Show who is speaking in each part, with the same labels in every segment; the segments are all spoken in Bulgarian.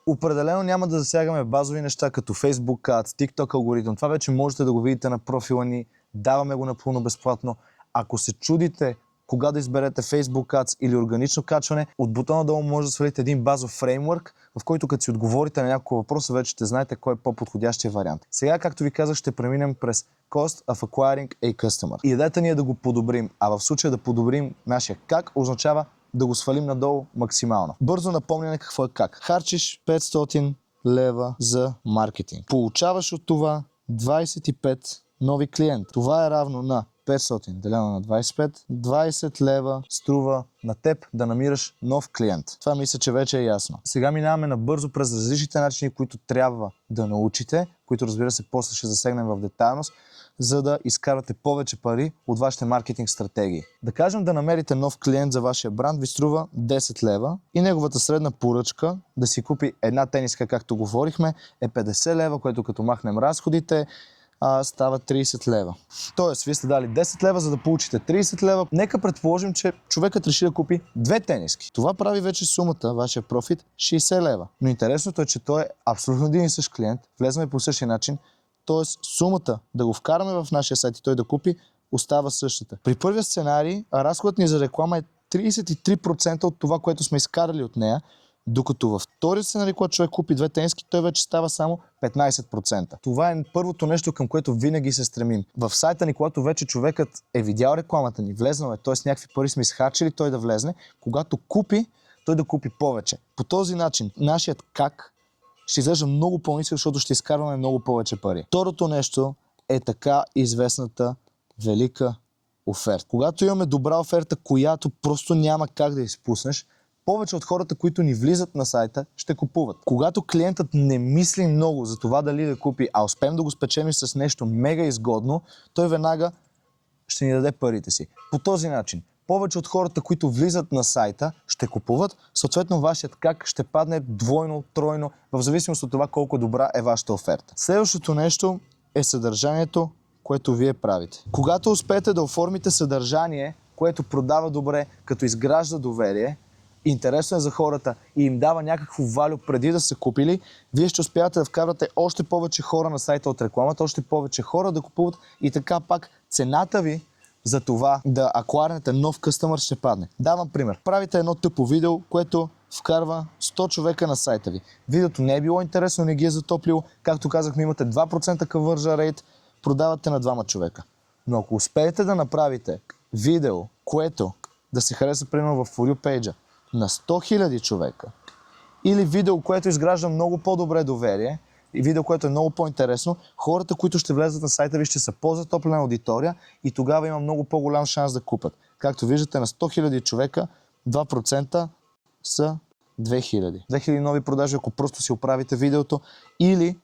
Speaker 1: Определено няма да засягаме базови неща като Facebook Ads, TikTok алгоритъм. Това вече можете да го видите на профила ни. Даваме го напълно безплатно. Ако се чудите кога да изберете Facebook Ads или органично качване, от бутона долу може да свалите един базов фреймворк, в който като си отговорите на няколко въпроса, вече ще знаете кой е по-подходящия вариант. Сега, както ви казах, ще преминем през Cost of Acquiring a Customer. Идеята ни е да го подобрим, а в случая да подобрим нашия как означава да го свалим надолу максимално. Бързо напомняне какво е как. Харчиш 500 лева за маркетинг. Получаваш от това 25 нови клиента. Това е равно на 500 делено на 25. 20 лева струва на теб да намираш нов клиент. Това мисля, че вече е ясно. Сега минаваме набързо през различните начини, които трябва да научите, които разбира се после ще засегнем в детайлност, за да изкарвате повече пари от вашите маркетинг стратегии. Да кажем да намерите нов клиент за вашия бранд ви струва 10 лева и неговата средна поръчка да си купи една тениска, както говорихме, е 50 лева, което като махнем разходите, става 30 лева. Тоест, вие сте дали 10 лева, за да получите 30 лева. Нека предположим, че човекът реши да купи две тениски. Това прави вече сумата, вашия профит, 60 лева. Но интересното е, че той е абсолютно един и същ клиент. Влезваме по същия начин. Тоест, сумата да го вкараме в нашия сайт и той да купи, остава същата. При първия сценарий, разходът ни за реклама е 33% от това, което сме изкарали от нея, докато във втория сценарий, когато човек купи две тениски, той вече става само 15%. Това е първото нещо, към което винаги се стремим. В сайта ни, когато вече човекът е видял рекламата ни, влезнал е, т.е. някакви пари сме изхарчили, той да влезне, когато купи, той да купи повече. По този начин, нашият как ще изглежда много по-нисък, защото ще изкарваме много повече пари. Второто нещо е така известната велика оферта. Когато имаме добра оферта, която просто няма как да изпуснеш, повече от хората, които ни влизат на сайта, ще купуват. Когато клиентът не мисли много за това дали да купи, а успеем да го спечелим с нещо мега изгодно, той веднага ще ни даде парите си. По този начин, повече от хората, които влизат на сайта, ще купуват, съответно вашият как ще падне двойно, тройно, в зависимост от това колко добра е вашата оферта. Следващото нещо е съдържанието, което вие правите. Когато успеете да оформите съдържание, което продава добре, като изгражда доверие, интересно е за хората и им дава някакво валю преди да са купили, вие ще успявате да вкарвате още повече хора на сайта от рекламата, още повече хора да купуват и така пак цената ви за това да акварнете нов къстъмър ще падне. Давам пример. Правите едно тъпо видео, което вкарва 100 човека на сайта ви. Видеото не е било интересно, не ги е затоплило. Както казахме, имате 2% conversion rate, продавате на 2 човека. Но ако успеете да направите видео, което да се хареса примерно в For You page на 100 000 човека, или видео, което изгражда много по-добре доверие, и видео, което е много по-интересно, хората, които ще влезат на сайта ви, ще са по-затоплена аудитория и тогава има много по-голям шанс да купят. Както виждате, на 100 000 човека 2% са 2000. 2000 нови продажи, ако просто си оправите видеото, или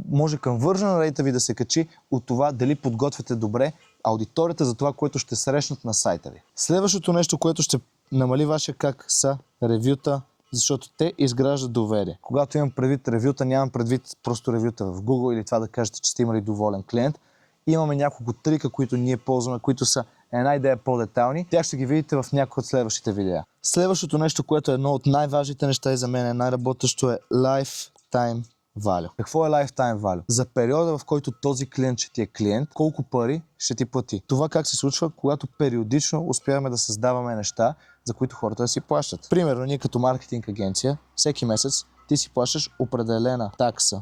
Speaker 1: може conversion rate ви да се качи от това дали подготвяте добре аудиторията за това, което ще срещнат на сайта ви. Следващото нещо, което ще намали вашия как, са ревюта, защото те изграждат доверие. Когато имам предвид ревюта, нямам предвид просто ревюта в Google или това да кажете, че сте имали доволен клиент. Имаме няколко трика, които ние ползваме, които са една идея по-детайлни. Тях ще ги видите в някои от следващите видеа. Следващото нещо, което е едно от най-важните неща и за мен е най-работещо, е Lifetime Value. Какво е Lifetime Value? За периода, в който този клиент ще ти е клиент, колко пари ще ти плати. Това как се случва, когато периодично успяваме да създаваме неща, за които хората да си плащат. Примерно, ние като маркетинг агенция, всеки месец ти си плащаш определена такса,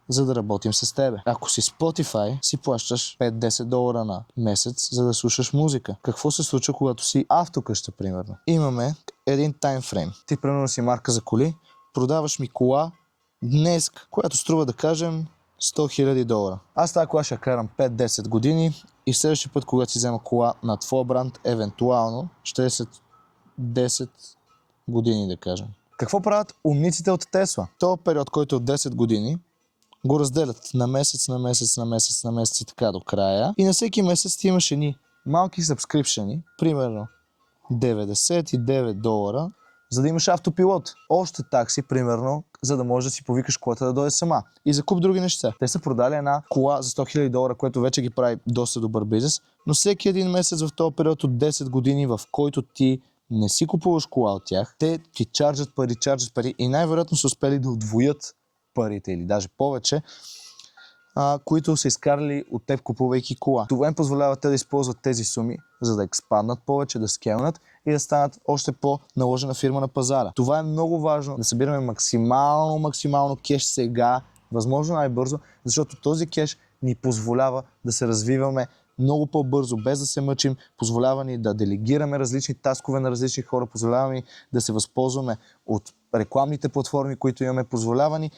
Speaker 1: за да работим с тебе. Ако си Spotify, си плащаш $5-10 на месец, за да слушаш музика. Какво се случва, когато си автокъща, примерно? Имаме един таймфрейм. Ти, примерно, си марка за коли, продаваш ми кола днес, която струва, да кажем, $100,000. Аз тази кола ще карам 5-10 години и следващия път, когато си взема кола на твой бранд, евентуално, ще е след 10 години, да кажем. Какво правят умниците от Тесла? Този период, който е от 10 години, го разделят на месец, на месец, на месец, на месец и така до края. И на всеки месец ти имаш едни малки сабскрипшени, примерно $99, за да имаш автопилот. Още такси, примерно, за да можеш да си повикаш колата да дойде сама. И закуп други неща. Те са продали една кола за $100,000, което вече ги прави доста добър бизнес, но всеки един месец в този период от 10 години, в който ти не си купуваш кола от тях, те ти чарджат пари и най-вероятно са успели да удвоят парите или даже повече, които са изкарали от теб купувайки кола. Това им позволява те да използват тези суми, за да експанднат повече, да скелнат и да станат още по-наложена фирма на пазара. Това е много важно, да събираме максимално кеш сега, възможно най-бързо, защото този кеш ни позволява да се развиваме много по-бързо, без да се мъчим, позволява ни да делегираме различни таскове на различни хора, позволява ни да се възползваме от рекламните платформи, които имаме, позволява ни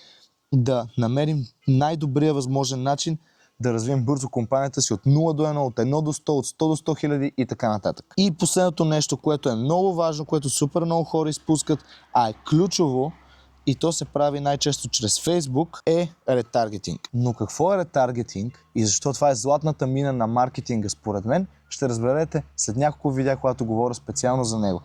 Speaker 1: да намерим най-добрия възможен начин да развием бързо компанията си от 0 до 1, от 1 до 100, от 100 до 100 хиляди и така нататък. И последното нещо, което е много важно, което супер много хора изпускат, а е ключово, и то се прави най-често чрез Facebook, е ретаргетинг. Но какво е ретаргетинг и защо това е златната мина на маркетинга според мен, ще разберете след няколко видеа, когато говоря специално за него.